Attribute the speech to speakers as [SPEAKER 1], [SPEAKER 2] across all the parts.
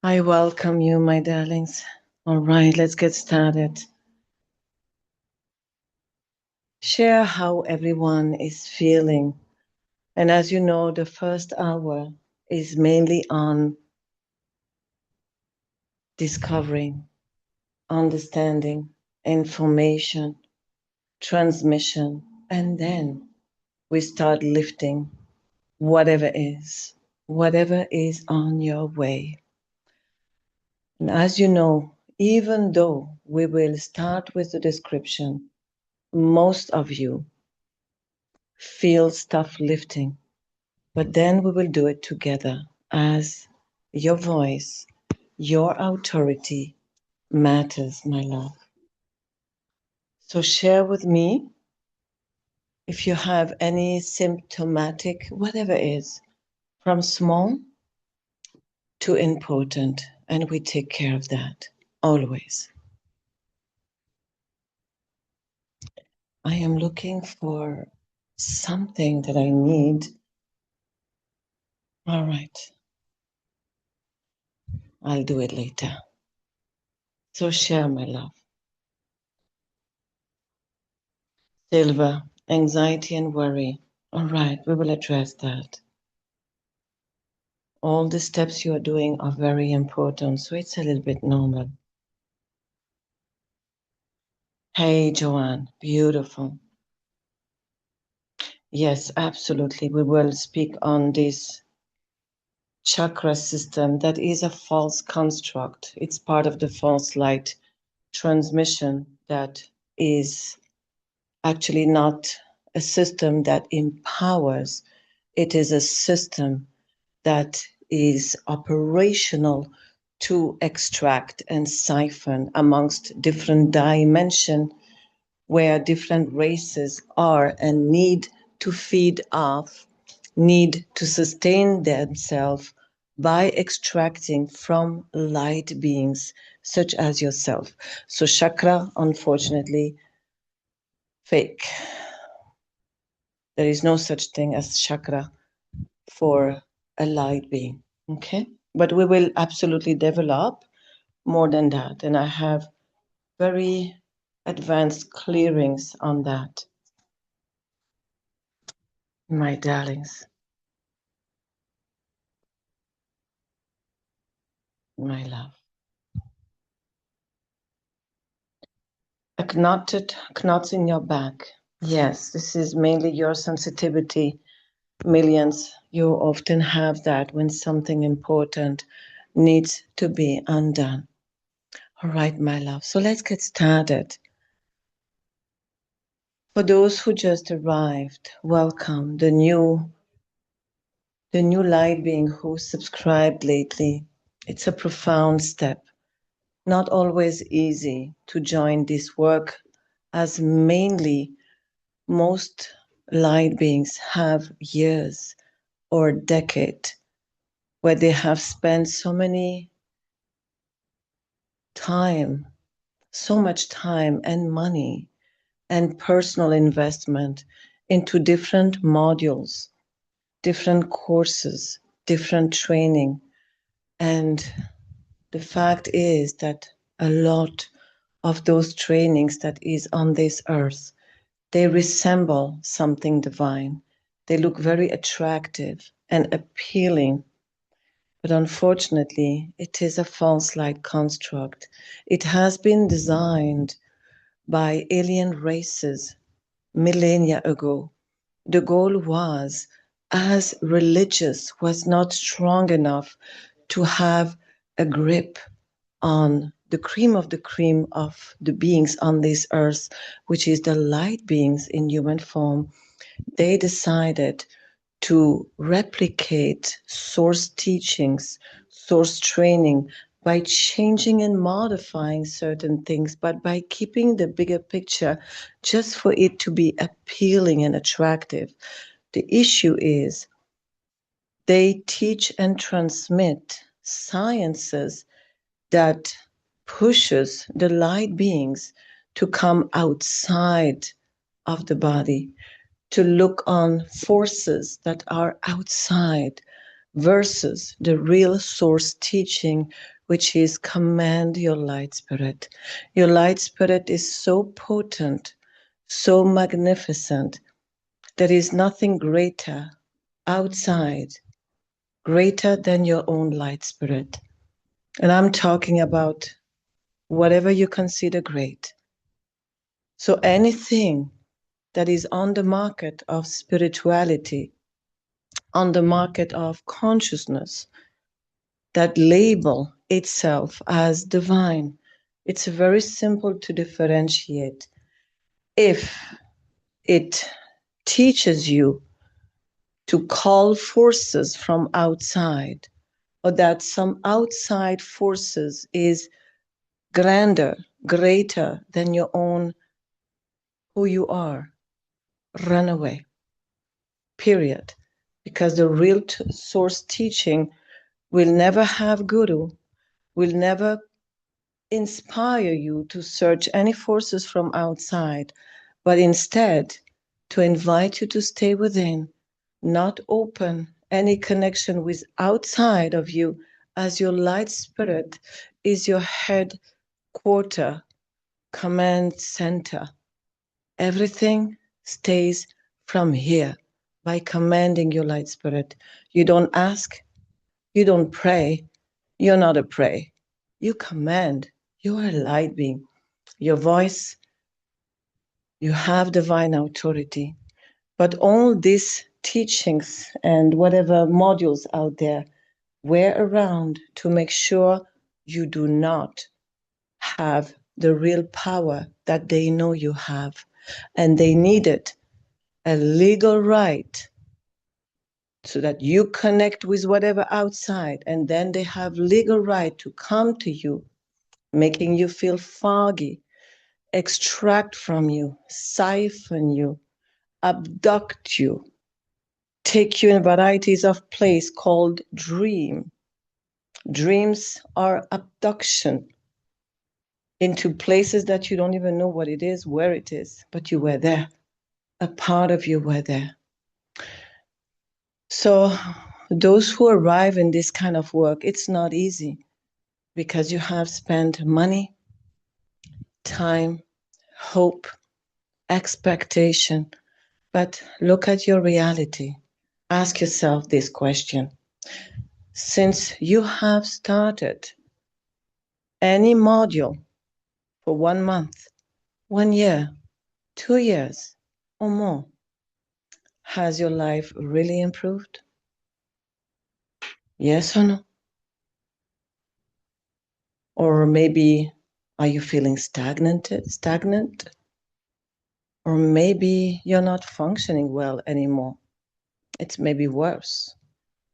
[SPEAKER 1] I welcome you, my darlings. All right, let's get started. Share how everyone is feeling. And as you know, the first hour is mainly on discovering, understanding, information, transmission, and then we start lifting whatever is on your way. And as you know, even though we will start with the description, most of you feel stuff lifting, but then we will do it together as your voice, your authority matters, my love. So share with me if you have any symptomatic, whatever it is, from small to important, and we take care of that always. I am looking for something that I need. All right. I'll do it later. So share, my love. Silver, anxiety and worry. All right, we will address that. All the steps you are doing are very important, so it's a little bit normal. Hey, Joanne, beautiful. Yes, absolutely. We will speak on this chakra system that is a false construct. It's part of the false light transmission that is actually not a system that empowers. It is a system that is operational to extract and siphon amongst different dimensions where different races are and need to feed off, need to sustain themselves by extracting from light beings such as yourself. So chakra, unfortunately, fake. There is no such thing as chakra for a light being, okay? But we will absolutely develop more than that. And I have very advanced clearings on that, my darlings, my love. Knots in your back. Yes, this is mainly your sensitivity. Millions, you often have that when something important needs to be undone. All right, my love. So let's get started. For those who just arrived, welcome. The new light being who subscribed lately. It's a profound step. Not always easy to join this work, as mainly most light beings have years or decade where they have spent so much time and money and personal investment into different modules, different courses, different training. And the fact is that a lot of those trainings that is on this earth, they resemble something divine. They look very attractive and appealing. But unfortunately, it is a false light construct. It has been designed by alien races millennia ago. The goal was, as religious was not strong enough to have a grip on the cream of the beings on this earth, which is the light beings in human form, they decided to replicate source teachings, source training by changing and modifying certain things, but by keeping the bigger picture just for it to be appealing and attractive. The issue is they teach and transmit sciences that pushes the light beings to come outside of the body, to look on forces that are outside versus the real source teaching, which is command your light spirit. Your light spirit is so potent, so magnificent. There is nothing greater outside, greater than your own light spirit. And I'm talking about whatever you consider great. So anything that is on the market of spirituality, on the market of consciousness, that label itself as divine, it's very simple to differentiate. If it teaches you to call forces from outside, or that some outside forces is grander, greater than your own, who you are, run away, period. Because the real source teaching will never have guru, will never inspire you to search any forces from outside, but instead to invite you to stay within, not open any connection with outside of you, as your light spirit is your headquarter, command center. Everything stays from here by commanding your light spirit. You don't ask, you don't pray, you're not a prey. You command, you are a light being. Your voice, you have divine authority. But all these teachings and whatever modules out there were around to make sure you do not have the real power that they know you have. And they needed a legal right so that you connect with whatever outside, and then they have legal right to come to you, making you feel foggy, extract from you, siphon you, abduct you, take you in varieties of place called dream. Dreams are abduction into places that you don't even know what it is, where it is, but you were there. A part of you were there. So those who arrive in this kind of work, it's not easy because you have spent money, time, hope, expectation. But look at your reality. Ask yourself this question. Since you have started any module for 1 month, 1 year, 2 years, or more, has your life really improved? Yes or no? Or maybe are you feeling stagnant? Or maybe you're not functioning well anymore. It's maybe worse.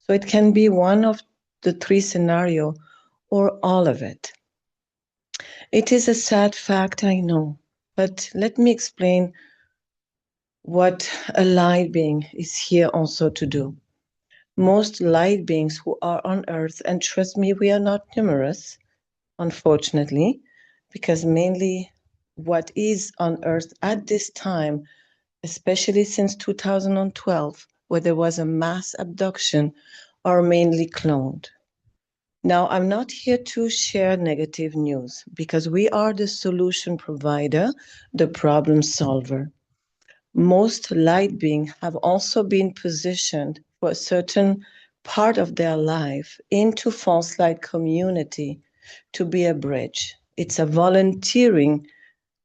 [SPEAKER 1] So it can be one of the 3 scenarios or all of it. It is a sad fact, I know, but let me explain what a light being is here also to do. Most light beings who are on Earth, and trust me, we are not numerous, unfortunately, because mainly what is on Earth at this time, especially since 2012, where there was a mass abduction, are mainly cloned. Now, I'm not here to share negative news because we are the solution provider, the problem solver. Most light beings have also been positioned for a certain part of their life into false light community to be a bridge. It's a volunteering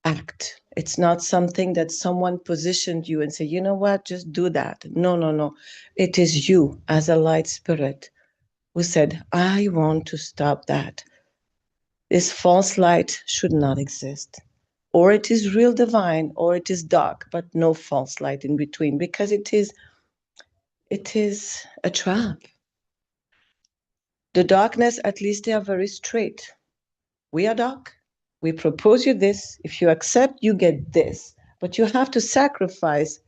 [SPEAKER 1] act. It's not something that someone positioned you and say, you know what, just do that. No. It is you as a light spirit who said, I want to stop that. This false light should not exist. Or it is real divine, or it is dark, but no false light in between, because it is a trap. The darkness, at least they are very straight. We are dark. We propose you this. If you accept, you get this. But you have to sacrifice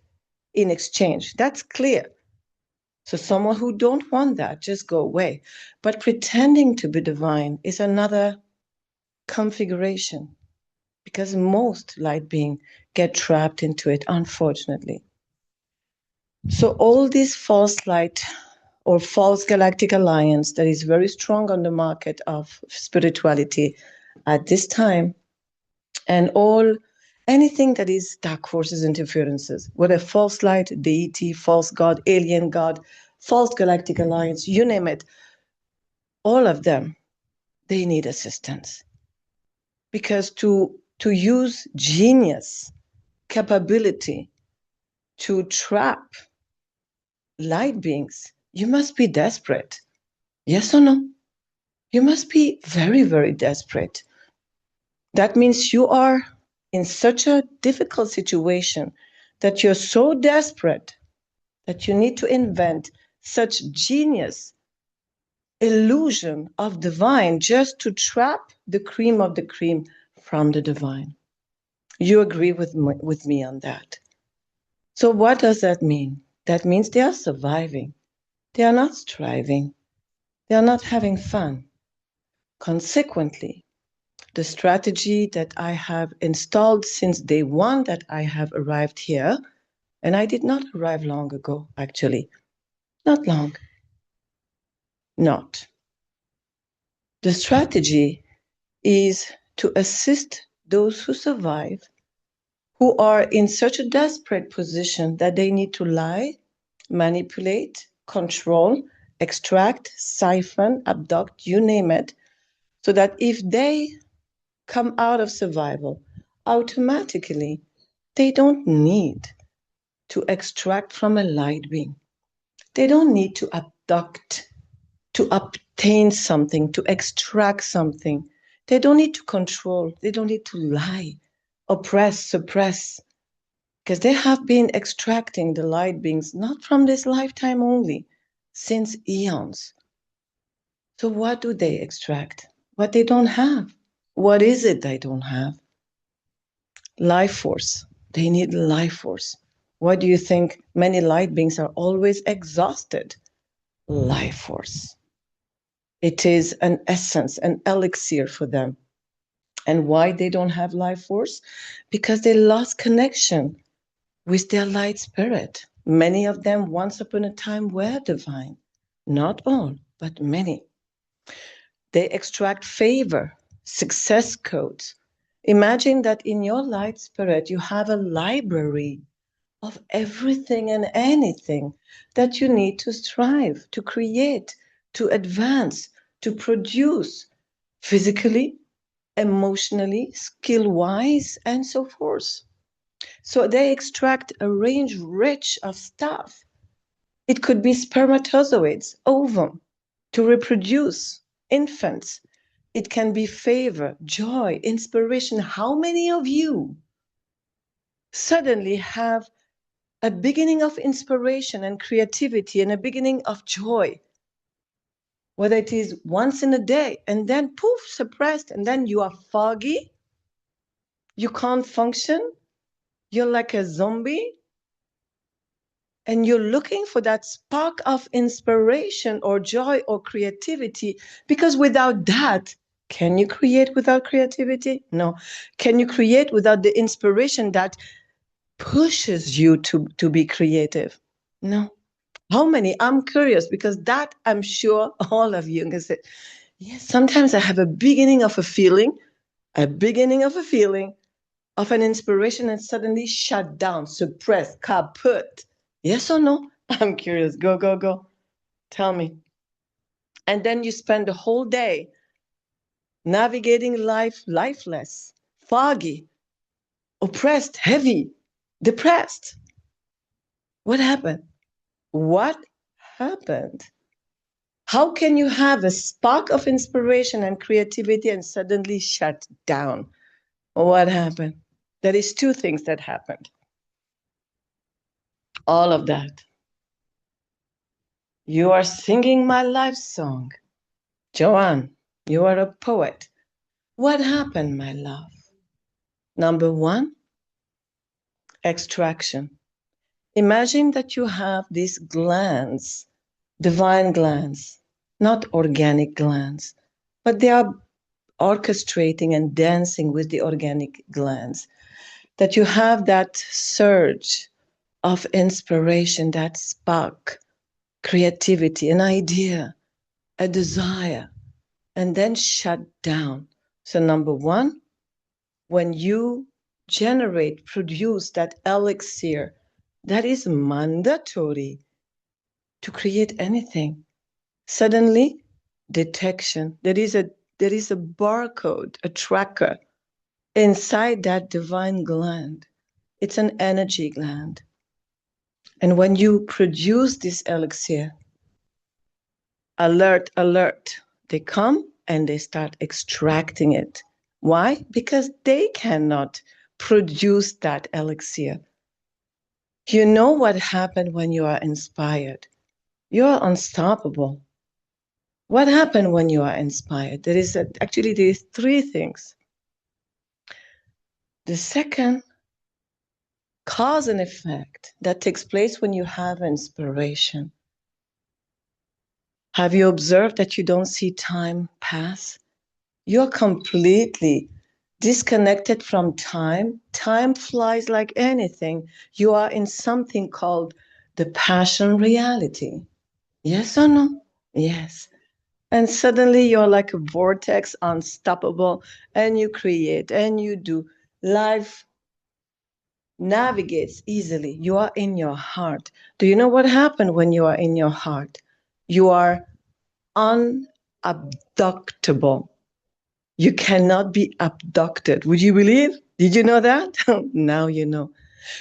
[SPEAKER 1] in exchange. That's clear. So someone who don't want that, just go away. But pretending to be divine is another configuration, because most light beings get trapped into it, unfortunately. So all this false light or false galactic alliance that is very strong on the market of spirituality at this time, and anything that is dark forces interferences, whether false light, deity, false god, alien god, false galactic alliance, you name it, all of them, they need assistance. Because to use genius, capability to trap light beings, you must be desperate. Yes or no? You must be very, very desperate. That means you are in such a difficult situation that you're so desperate that you need to invent such genius illusion of divine just to trap the cream of the cream from the divine. You agree with me on that. So what does that mean? That means they are surviving. They are not striving. They are not having fun. Consequently, the strategy that I have installed since day one that I have arrived here, and I did not arrive long ago, actually. Not long. Not. The strategy is to assist those who survive, who are in such a desperate position that they need to lie, manipulate, control, extract, siphon, abduct, you name it, so that if they come out of survival, automatically they don't need to extract from a light being. They don't need to abduct, to obtain something, to extract something. They don't need to control. They don't need to lie, oppress, suppress, because they have been extracting the light beings, not from this lifetime only, since eons. So what do they extract? What they don't have. What is it they don't have? Life force. They need life force. Why do you think many light beings are always exhausted? Life force. It is an essence, an elixir for them. And why they don't have life force? Because they lost connection with their light spirit. Many of them once upon a time were divine. Not all, but many. They extract favor, success codes. Imagine that in your light spirit, you have a library of everything and anything that you need to strive, to create, to advance, to produce physically, emotionally, skill-wise, and so forth. So they extract a range rich of stuff. It could be spermatozoids, ovum, to reproduce, infants. It can be favor, joy, inspiration. How many of you suddenly have a beginning of inspiration and creativity and a beginning of joy? Whether it is once in a day and then poof, suppressed, and then you are foggy, you can't function, you're like a zombie, and you're looking for that spark of inspiration or joy or creativity, because without that, can you create without creativity? No. Can you create without the inspiration that pushes you to be creative? No. How many? I'm curious, because that I'm sure all of you can say, yes, sometimes I have a beginning of a feeling, of an inspiration, and suddenly shut down, suppressed, kaput. Yes or no? I'm curious. Go, go, go. Tell me. And then you spend the whole day navigating life lifeless, foggy, oppressed, heavy, depressed. What happened? What happened? How can you have a spark of inspiration and creativity and suddenly shut down? What happened? There is two things that happened. All of that. You are singing my life song. Joanne, you are a poet. What happened, my love? Number one, extraction. Imagine that you have these glands, divine glands, not organic glands, but they are orchestrating and dancing with the organic glands. That you have that surge of inspiration, that spark, creativity, an idea, a desire, and then shut down. So number one, when you produce that elixir, that is mandatory to create anything. Suddenly, detection. There is a barcode, a tracker inside that divine gland. It's an energy gland. And when you produce this elixir, alert, alert, they come and they start extracting it. Why? Because they cannot produce that elixir. You know what happened when you are inspired? You are unstoppable. What happened when you are inspired? There is three things. The second, cause and effect that takes place when you have inspiration. Have you observed that you don't see time pass? You're completely disconnected from time. Time flies like anything. You are in something called the passion reality. Yes or no? Yes. And suddenly you're like a vortex, unstoppable, and you create and you do. Life navigates easily. You are in your heart. Do you know what happened when you are in your heart? You are unabductable. You cannot be abducted. Would you believe? Did you know that? Now you know.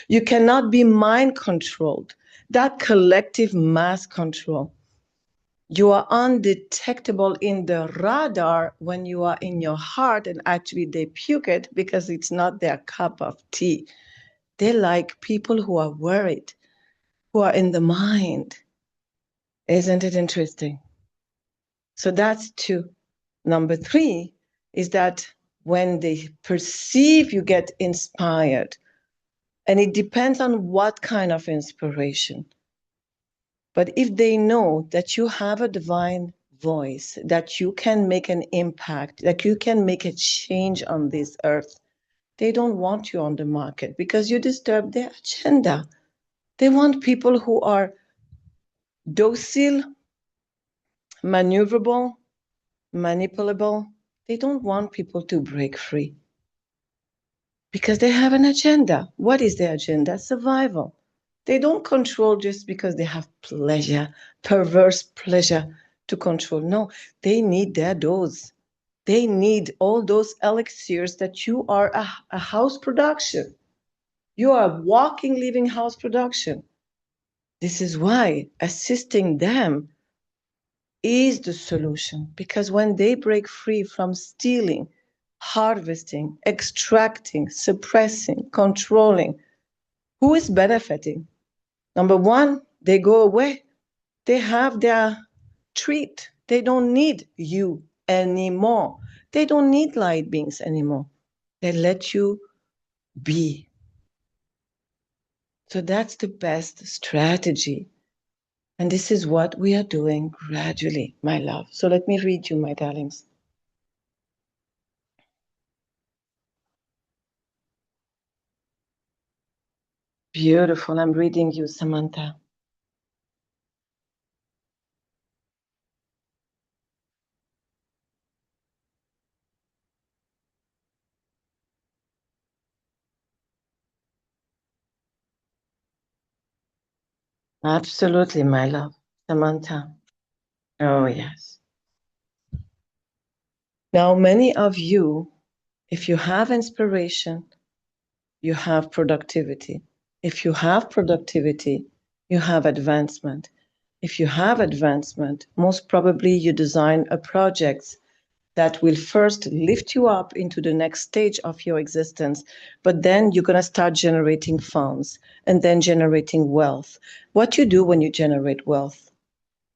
[SPEAKER 1] You cannot be mind controlled. That collective mass control. You are undetectable in the radar when you are in your heart, and actually they puke it because it's not their cup of tea. They like people who are worried, who are in the mind. Isn't it interesting? So that's two. Number three is that when they perceive you get inspired, and it depends on what kind of inspiration. But if they know that you have a divine voice, that you can make an impact, that you can make a change on this earth, they don't want you on the market because you disturb their agenda. They want people who are docile, maneuverable, manipulable. They don't want people to break free because they have an agenda. What is their agenda? Survival. They don't control just because they have pleasure, perverse pleasure to control. No, they need their dose. They need all those elixirs that you are a house production. You are a walking, living house production. This is why assisting them is the solution, because when they break free from stealing, harvesting, extracting, suppressing, controlling, who is benefiting? Number one, they go away. They have their treat. They don't need you anymore. They don't need light beings anymore. They let you be. So that's the best strategy. And this is what we are doing gradually, my love. So let me read you, my darlings. Beautiful. I'm reading you, Samantha. Absolutely, my love. Samantha. Oh, yes. Now, many of you, if you have inspiration, you have productivity. If you have productivity, you have advancement. If you have advancement, most probably you design a project that will first lift you up into the next stage of your existence, but then you're going to start generating funds and then generating wealth. What you do when you generate wealth?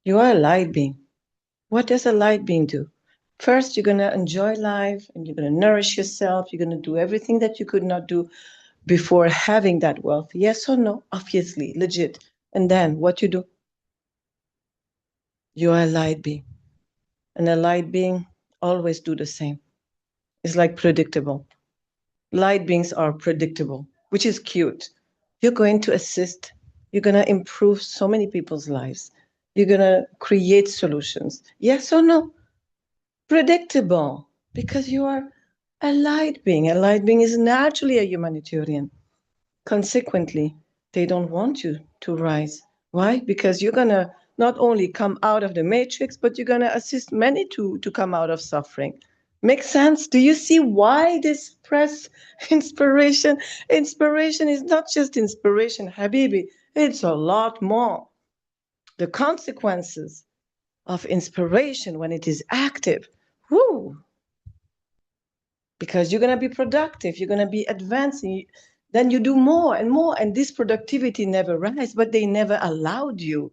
[SPEAKER 1] You are a light being. What does a light being do? First, you're going to enjoy life and you're going to nourish yourself. You're going to do everything that you could not do before having that wealth. Yes or no? Obviously, legit. And then what you do? You are a light being. And a light being always do the same. It's like predictable. Light beings are predictable, which is cute. You're going to assist. You're going to improve so many people's lives. You're going to create solutions. Yes or no? Predictable, because you are a light being. A light being is naturally a humanitarian. Consequently, they don't want you to rise. Why? Because you're going to not only come out of the matrix, but you're going to assist many to come out of suffering. Makes sense? Do you see why this press inspiration? Inspiration is not just inspiration, Habibi. It's a lot more. The consequences of inspiration when it is active, whoo, because you're going to be productive, you're going to be advancing, then you do more and more, and this productivity never rise, but they never allowed you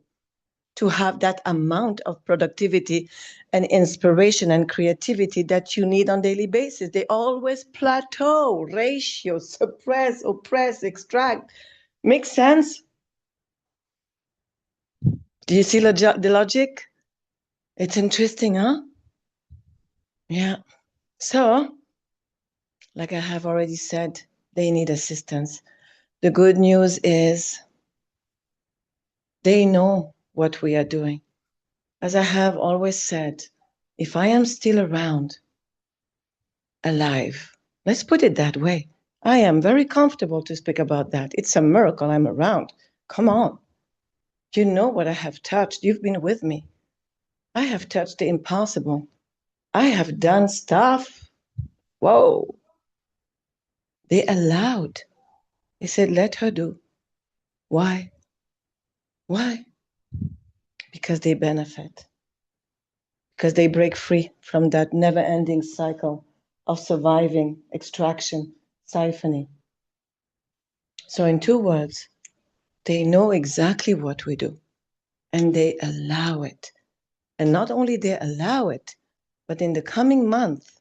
[SPEAKER 1] to have that amount of productivity and inspiration and creativity that you need on a daily basis. They always plateau, ratio, suppress, oppress, extract. Makes sense? Do you see the logic? It's interesting, huh? Yeah. So, like I have already said, they need assistance. The good news is they know what we are doing. As I have always said, if I am still around, alive, let's put it that way, I am very comfortable to speak about that. It's a miracle I'm around. Come on. You know what I have touched. You've been with me. I have touched the impossible. I have done stuff. Whoa. They allowed. They said, let her do. Why? Why? Because they benefit. Because they break free from that never-ending cycle of surviving, extraction, siphoning. So in 2 words, they know exactly what we do, and they allow it. And not only they allow it, but in the coming month,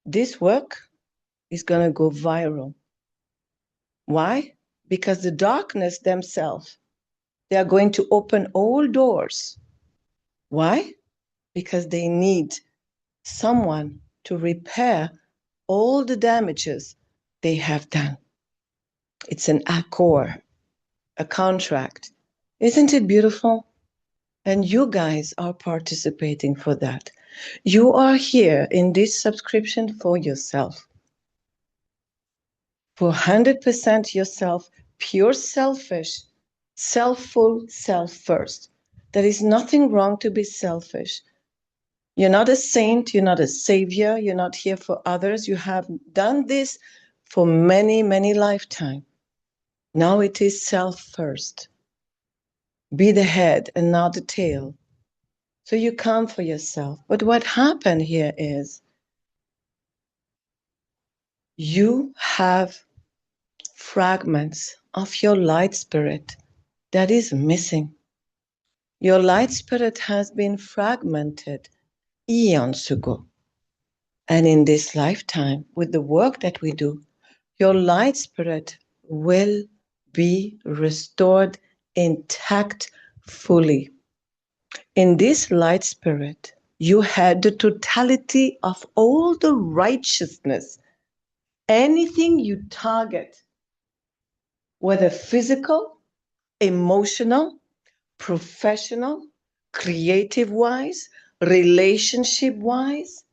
[SPEAKER 1] this work is going to go viral. Why? Because the darkness themselves, they are going to open all doors. Why? Because they need someone to repair all the damages they have done. It's an accord, a contract. Isn't it beautiful? And you guys are participating for that. You are here in this subscription for yourself. For 100% yourself, pure selfish, self-full, self-first. There is nothing wrong to be selfish. You're not a saint, you're not a savior, you're not here for others. You have done this for many, many lifetimes. Now it is self first. Be the head and not the tail. So you come for yourself. But what happened here is you have fragments of your light spirit that is missing. Your light spirit has been fragmented eons ago. And in this lifetime, with the work that we do, your light spirit will be restored intact fully. In this light spirit, you had the totality of all the righteousness. Anything you target, whether physical, emotional, professional, creative-wise, relationship-wise,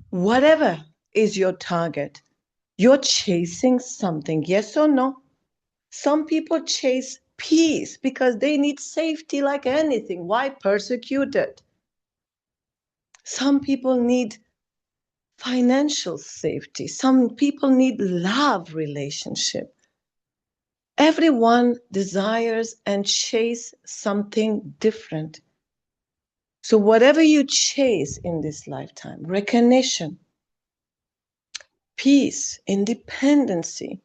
[SPEAKER 1] whatever is your target, you're chasing something, yes or no? Some people chase peace because they need safety like anything. Why persecute it? Some people need financial safety. Some people need love relationship. Everyone desires and chase something different. So whatever you chase in this lifetime, recognition, peace, independency,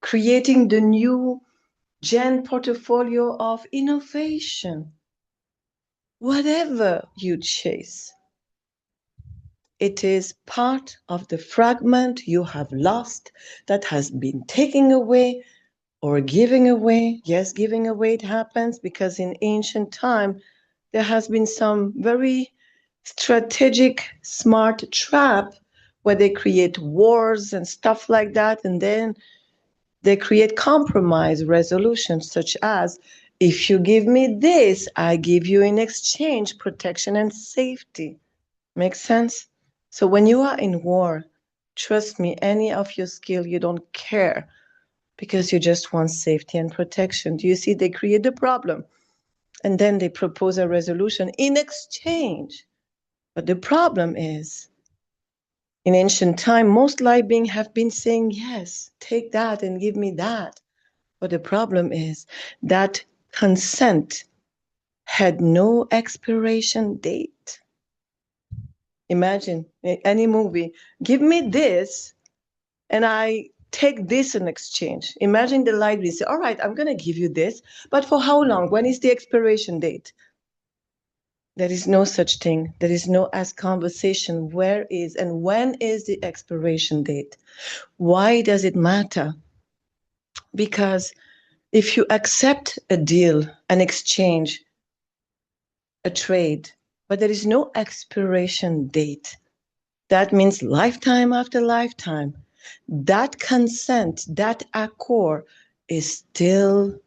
[SPEAKER 1] creating the new gen portfolio of innovation, whatever you chase, it is part of the fragment you have lost that has been taken away or giving away. Yes, giving away it happens because in ancient time, there has been some very strategic, smart trap where they create wars and stuff like that, and then they create compromise resolutions such as If you give me this, I give you in exchange protection and safety. Makes sense? So when you are in war, trust me, any of your skill, you don't care because you just want safety and protection. Do you see? They create the problem and then they propose a resolution in exchange. But the problem is, in ancient time, most light beings have been saying, yes, take that and give me that. But the problem is that consent had no expiration date. Imagine any movie, give me this and I take this in exchange. Imagine the light being say, all right, I'm going to give you this, but for how long? When is the expiration date? There is no such thing. There is no ask conversation. Where is and when is the expiration date? Why does it matter? Because if you accept a deal, an exchange, a trade, but there is no expiration date, that means lifetime after lifetime, that consent, that accord is still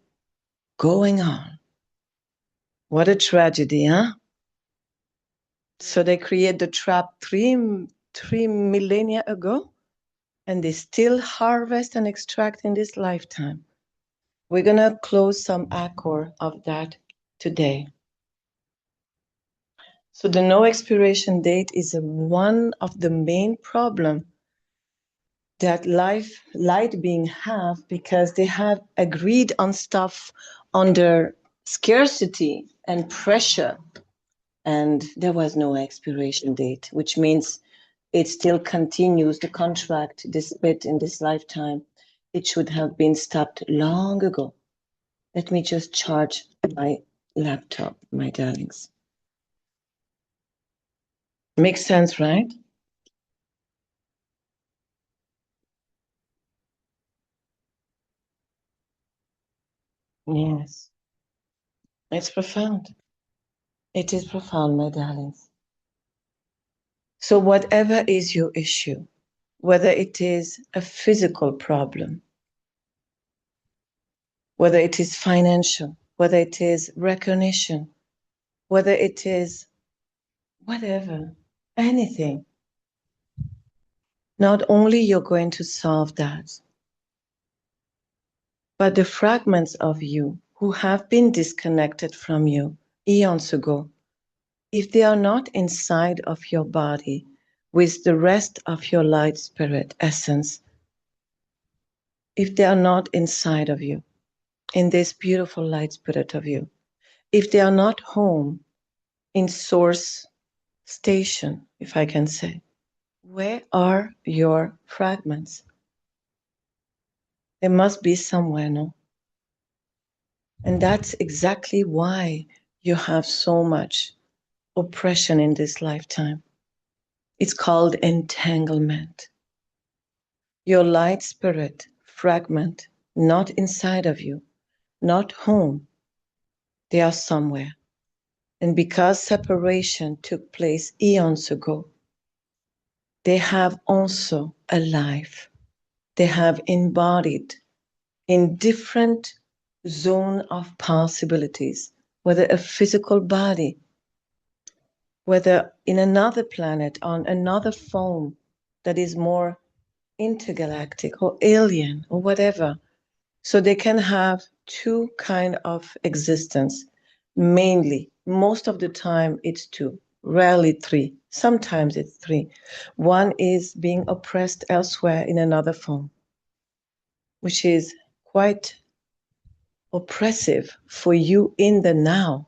[SPEAKER 1] going on. What a tragedy, huh? So they created the trap three millennia ago, and they still harvest and extract in this lifetime. We're going to close some accord of that today. So the no expiration date is one of the main problem that light being have, because they have agreed on stuff under scarcity and pressure, and there was no expiration date, which means it still continues the contract despite in this lifetime. It should have been stopped long ago. Let me just charge my laptop, my darlings. Makes sense, right? Yes. It's profound. It is profound, my darlings. So whatever is your issue, whether it is a physical problem, whether it is financial, whether it is recognition, whether it is whatever, anything, not only you're going to solve that, but the fragments of you who have been disconnected from you eons ago, if they are not inside of your body with the rest of your light spirit essence, if they are not inside of you, in this beautiful light spirit of you, if they are not home in source station, if I can say, where are your fragments? There must be somewhere, no? And that's exactly why you have so much oppression in this lifetime. It's called entanglement. Your light spirit fragment, not inside of you, not home, they are somewhere. And because separation took place eons ago, they have also a life. They have embodied in different zone of possibilities, whether a physical body, whether in another planet, on another form that is more intergalactic or alien or whatever. So they can have two kind of existence. Mainly, most of the time it's two, rarely three. Sometimes it's three. One is being oppressed elsewhere in another form, which is quite oppressive for you in the now,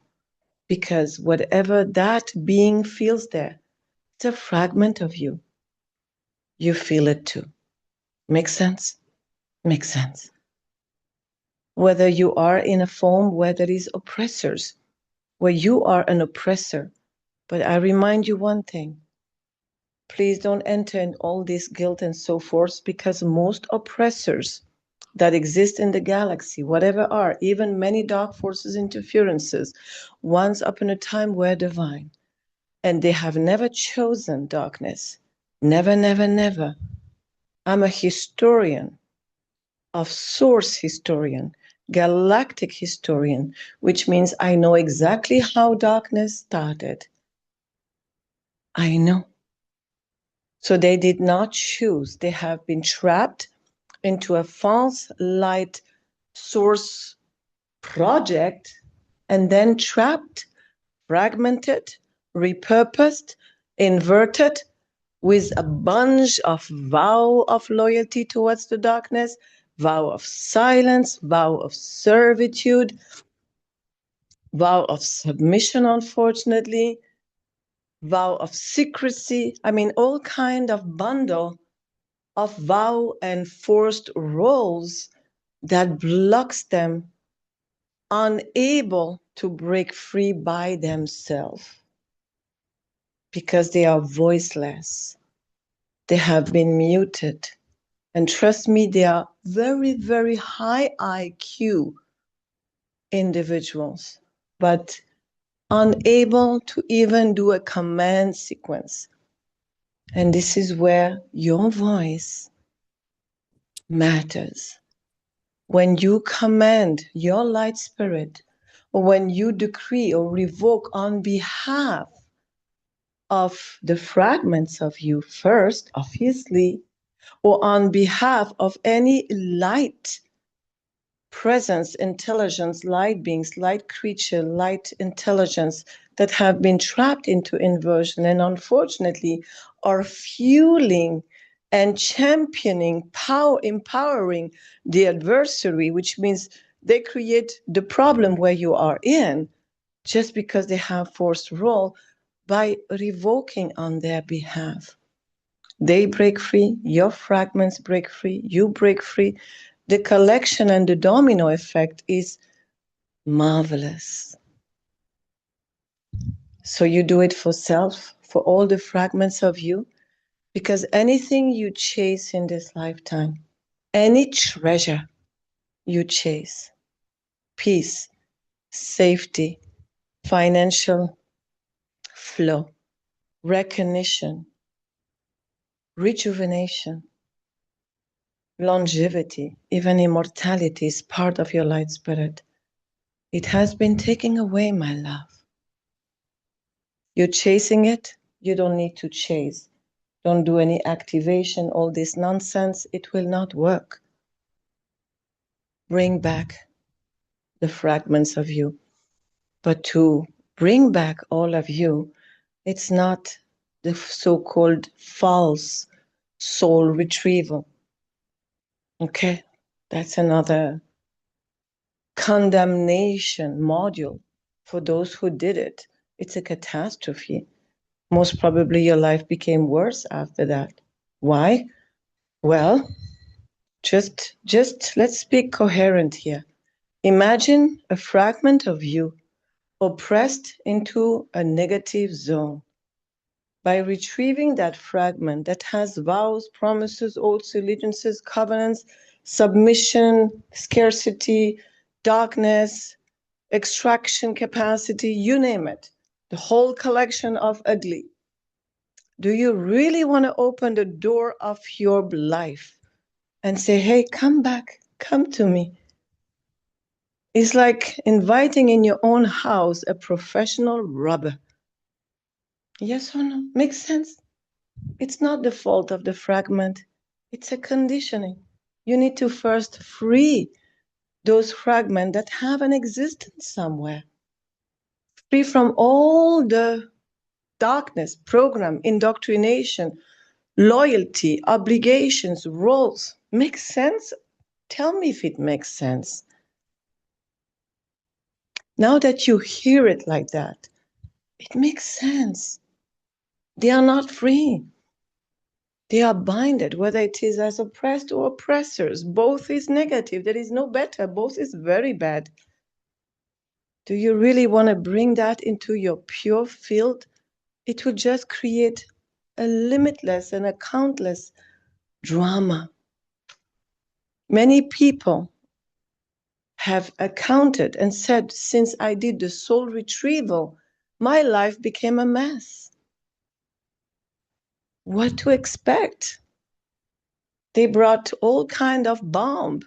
[SPEAKER 1] because whatever that being feels there, it's a fragment of you. You feel it too. Makes sense? Makes sense. Whether you are in a form where there is oppressors, where you are an oppressor. But I remind you one thing. Please don't enter in all this guilt and so forth, because most oppressors that exist in the galaxy, whatever are, even many dark forces interferences, once upon a time were divine. And they have never chosen darkness. Never, never, never. I'm a historian of source historian. galactic historian, which means I know exactly how darkness started. I know. So they did not choose. They have been trapped into a false light source project and then trapped, fragmented, repurposed, inverted with a bunch of vow of loyalty towards the darkness, vow of silence, vow of servitude, vow of submission, unfortunately, vow of secrecy. I mean, all kind of bundle of vow and forced roles that blocks them, unable to break free by themselves because they are voiceless. They have been muted. And trust me, they are very, very high IQ individuals, but unable to even do a command sequence. And this is where your voice matters. When you command your light spirit, or when you decree or revoke on behalf of the fragments of you first, obviously, or on behalf of any light presence, intelligence, light beings, light creature, light intelligence that have been trapped into inversion and unfortunately are fueling and championing, empowering the adversary, which means they create the problem where you are in just because they have forced role by revoking on their behalf. They break free, your fragments break free, you break free. The collection and the domino effect is marvelous. So you do it for self, for all the fragments of you, because anything you chase in this lifetime, any treasure you chase, peace, safety, financial flow, recognition, rejuvenation, longevity, even immortality is part of your light spirit. It has been taken away, my love. You're chasing it, you don't need to chase. Don't do any activation, all this nonsense. It will not work. Bring back the fragments of you. But to bring back all of you, it's not the so-called false soul retrieval. Okay? That's another condemnation module for those who did it. It's a catastrophe. Most probably your life became worse after that. Why? Well, just let's speak coherent here. Imagine a fragment of you oppressed into a negative zone. By retrieving that fragment that has vows, promises, oaths, allegiances, covenants, submission, scarcity, darkness, extraction capacity, you name it, the whole collection of ugly. Do you really want to open the door of your life and say, hey, come back, come to me? It's like inviting in your own house a professional robber. Yes or no? Makes sense? It's not the fault of the fragment. It's a conditioning. You need to first free those fragments that have an existence somewhere. Free from all the darkness, program, indoctrination, loyalty, obligations, roles. Makes sense? Tell me if it makes sense. Now that you hear it like that, it makes sense. They are not free. They are binded, whether it is as oppressed or oppressors. Both is negative. There is no better. Both is very bad. Do you really want to bring that into your pure field? It will just create a limitless and a countless drama. Many people have accounted and said, since I did the soul retrieval, my life became a mess. What to expect? They brought all kind of bomb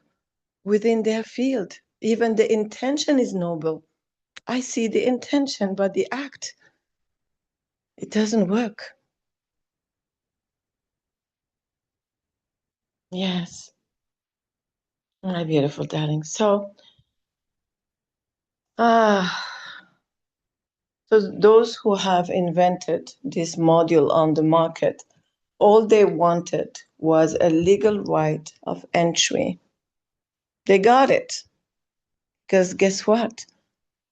[SPEAKER 1] within their field. Even the intention is noble. I see the intention, but the act, it doesn't work. Yes, my beautiful darling. So those who have invented this module on the market, all they wanted was a legal right of entry. They got it. Because guess what?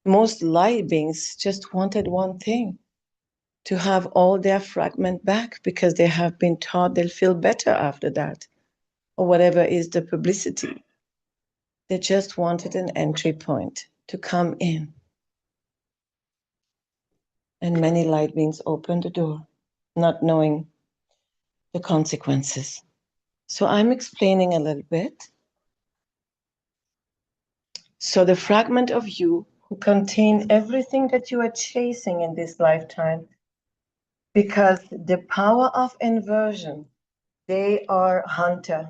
[SPEAKER 1] Most light beings just wanted one thing, to have all their fragment back, because they have been taught they'll feel better after that, or whatever is the publicity. They just wanted an entry point to come in. And many light beings opened the door, not knowing the consequences. So I'm explaining a little bit. So the fragment of you who contain everything that you are chasing in this lifetime, because the power of inversion, they are hunter.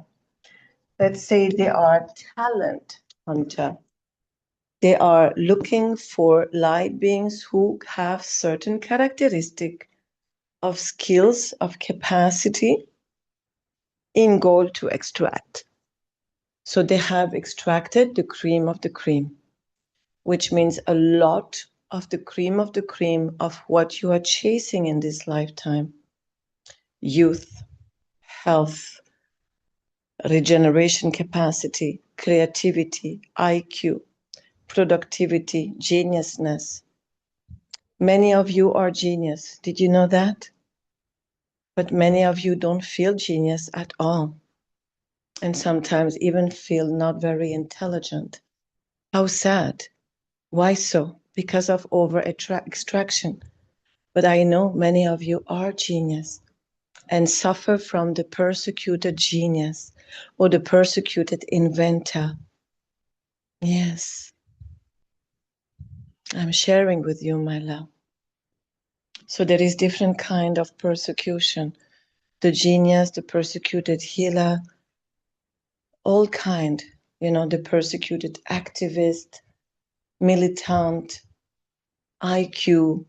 [SPEAKER 1] Let's say they are talent hunter. They are looking for light beings who have certain characteristic of skills, of capacity in goal to extract. So they have extracted the cream of the cream, which means a lot of the cream of what you are chasing in this lifetime. Youth, health, regeneration capacity, creativity, IQ, productivity, geniusness. Many of you are genius. Did you know that? But many of you don't feel genius at all, and sometimes even feel not very intelligent. How sad. Why so? Because of over-extraction. But I know many of you are genius and suffer from the persecuted genius or the persecuted inventor. Yes, I'm sharing with you, my love. So there is different kind of persecution. The genius, the persecuted healer, all kind, the persecuted activist, militant, IQ,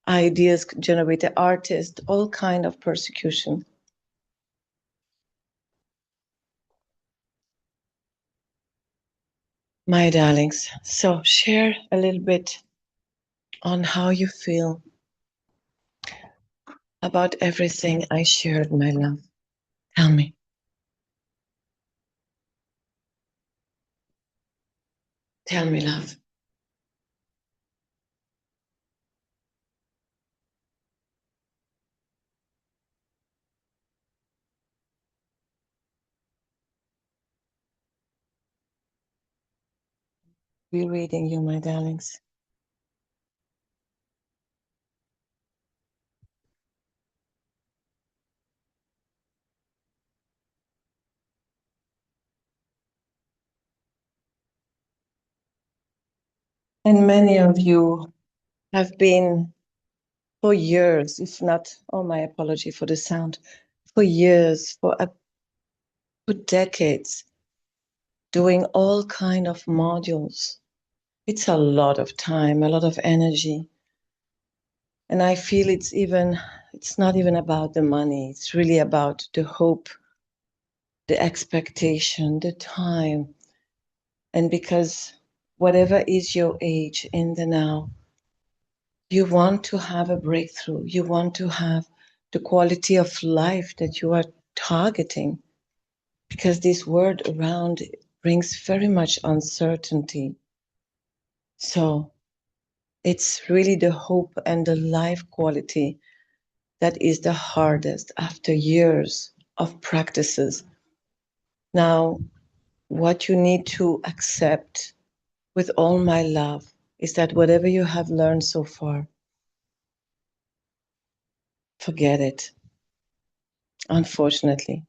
[SPEAKER 1] ideas generated artist, all kind of persecution. My darlings, so share a little bit on how you feel about everything I shared, my love. Tell me. Tell me, love. We're reading you, my darlings. And many of you have been for years, if not, oh, my apology for the sound, for years, for decades, doing all kind of modules. It's a lot of time, a lot of energy. And I feel it's not even about the money. It's really about the hope, the expectation, the time. And because whatever is your age in the now, you want to have a breakthrough. You want to have the quality of life that you are targeting, because this world around brings very much uncertainty. So it's really the hope and the life quality that is the hardest after years of practices. Now, what you need to accept with all my love is that whatever you have learned so far, forget it, unfortunately,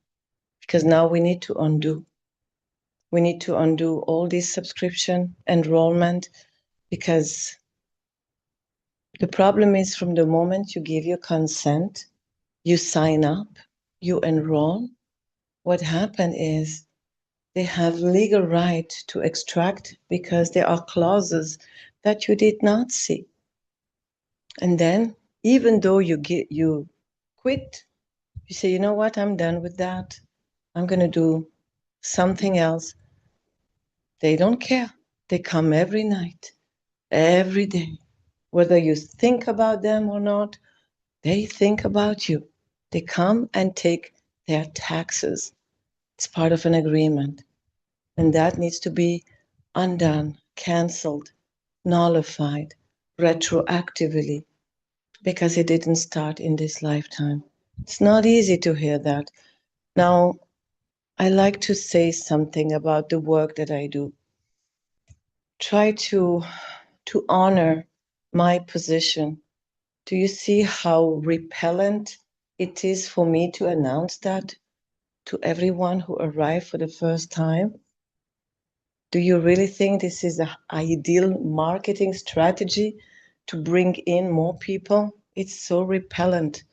[SPEAKER 1] because now we need to undo. We need to undo all this subscription enrollment, because the problem is from the moment you give your consent, you sign up, you enroll, what happened is They have legal right to extract because there are clauses that you did not see. And then, even though you quit, you say, you know what, I'm done with that. I'm going to do something else. They don't care. They come every night, every day. Whether you think about them or not, they think about you. They come and take their taxes. It's part of an agreement. And that needs to be undone, cancelled, nullified, retroactively, because it didn't start in this lifetime. It's not easy to hear that. Now, I like to say something about the work that I do. Try to honor my position. Do you see how repellent it is for me to announce that to everyone who arrived for the first time? Do you really think this is an ideal marketing strategy to bring in more people? It's so repellent.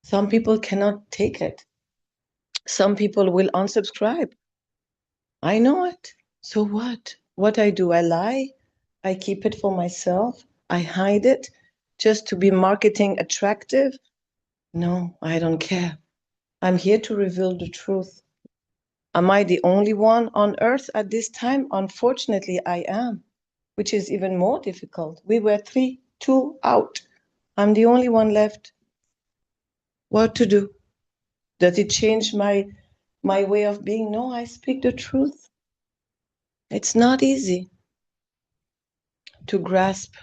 [SPEAKER 1] Some people cannot take it. Some people will unsubscribe. I know it. So what? What I do, I lie. I keep it for myself. I hide it just to be marketing attractive. No, I don't care. I'm here to reveal the truth. Am I the only one on earth at this time? Unfortunately, I am, which is even more difficult. We were 3, 2 out. I'm the only one left. What to do? Does it change my way of being? No, I speak the truth. It's not easy to grasp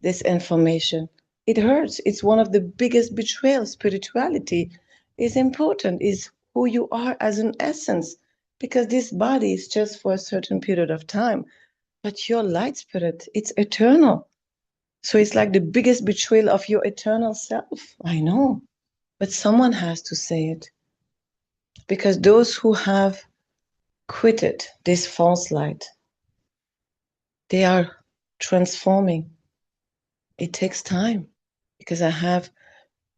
[SPEAKER 1] this information. It hurts. It's one of the biggest betrayals. Spirituality is important, is who you are as an essence, because this body is just for a certain period of time. But your light spirit, it's eternal. So it's like the biggest betrayal of your eternal self. I know. But someone has to say it. Because those who have quitted this false light, they are transforming. It takes time because I have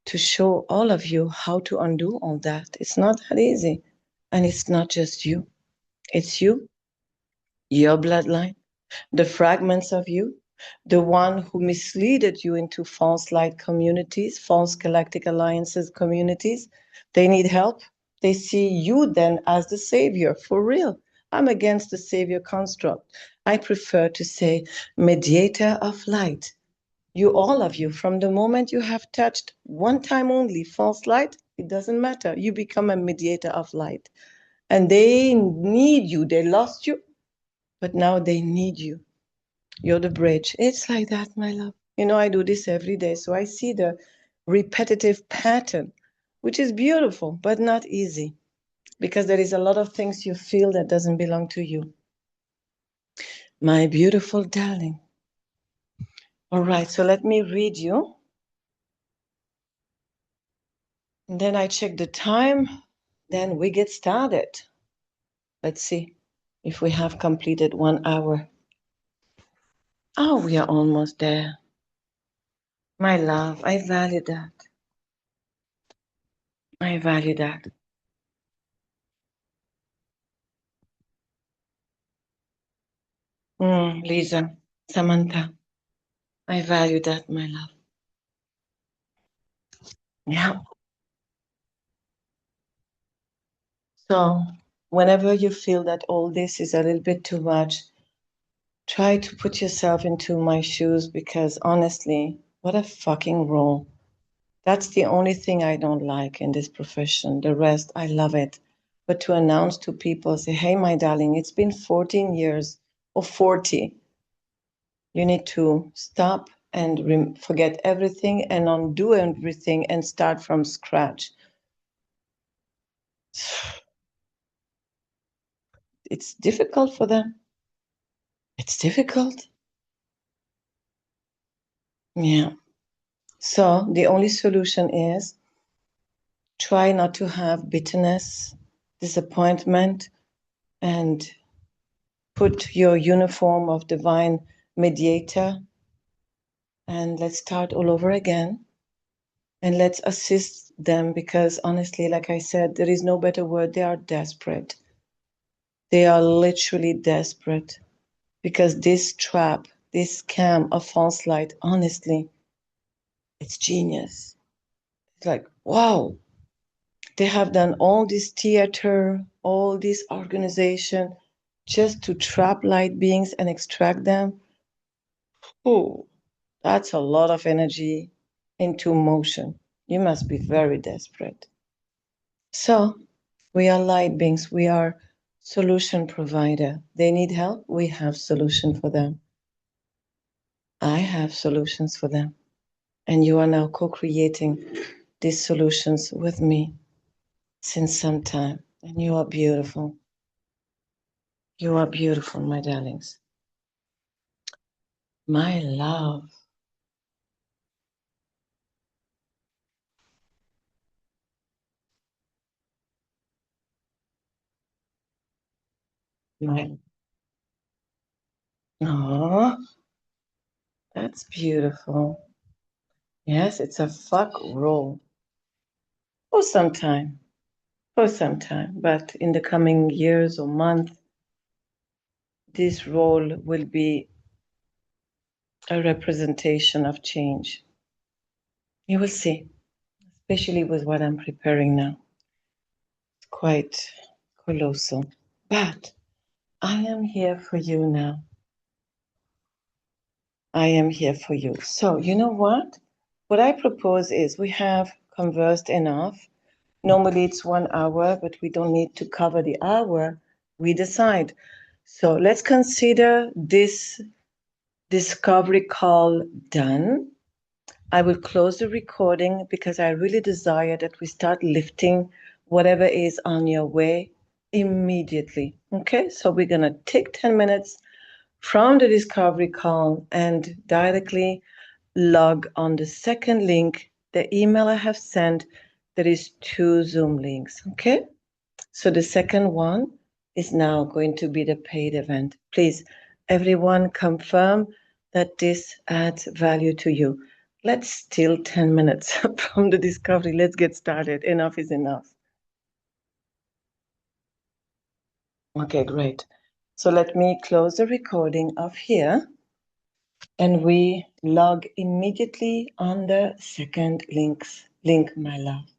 [SPEAKER 1] to show all of you how to undo all that. It's not that easy. And it's not just you. It's you, your bloodline, the fragments of you, the one who misleaded you into false light communities, false galactic alliances communities. They need help. They see you then as the savior, for real. I'm against the savior construct. I prefer to say mediator of light. You, all of you, from the moment you have touched one time only false light, it doesn't matter. You become a mediator of light. And they need you. They lost you, but now they need you. You're the bridge. It's like that, my love. You know, I do this every day, so I see the repetitive pattern, which is beautiful, but not easy, because there is a lot of things you feel that doesn't belong to you. My beautiful darling. All right, so let me read you. And then I check the time. Then we get started. Let's see if we have completed 1 hour. Oh, we are almost there. My love, I value that. I value that. Lisa, Samantha, I value that, my love. Yeah. So whenever you feel that all this is a little bit too much, try to put yourself into my shoes, because honestly, what a fucking role. That's the only thing I don't like in this profession. The rest, I love it. But to announce to people, say, hey, my darling, it's been 14 years or 40. You need to stop and forget everything and undo everything and start from scratch. It's difficult for them. It's difficult. Yeah. So the only solution is try not to have bitterness, disappointment, and put your uniform of divine mediator, and let's start all over again. And let's assist them, because honestly, like I said, there is no better word. They are desperate. They are literally desperate because this trap, this scam of false light, honestly, it's genius. It's like, wow, they have done all this theater, all this organization just to trap light beings and extract them. Oh, that's a lot of energy into motion. You must be very desperate. So, we are light beings. We are solution provider. They need help. We have solution for them. I have solutions for them. And you are now co-creating these solutions with me since some time. And you are beautiful. You are beautiful, my darlings. My love. My Oh, that's beautiful. Yes, it's a fuck roll for some time. For some time. But in the coming years or months, this role will be a representation of change. You will see, especially with what I'm preparing now. It's quite colossal. But I am here for you now. I am here for you. So, you know what? What I propose is we have conversed enough. Normally it's 1 hour, but we don't need to cover the hour. We decide. So let's consider this discovery call done. I will close the recording because I really desire that we start lifting whatever is on your way immediately. Okay, so we're going to take 10 minutes from the discovery call and directly log on the second link, the email I have sent. There is 2 Zoom links. Okay, so the second one is now going to be the paid event. Please, everyone confirm that this adds value to you. Let's steal 10 minutes from the discovery. Let's get started. Enough is enough. Okay, great. So let me close the recording of here and we log immediately on the second link, my love.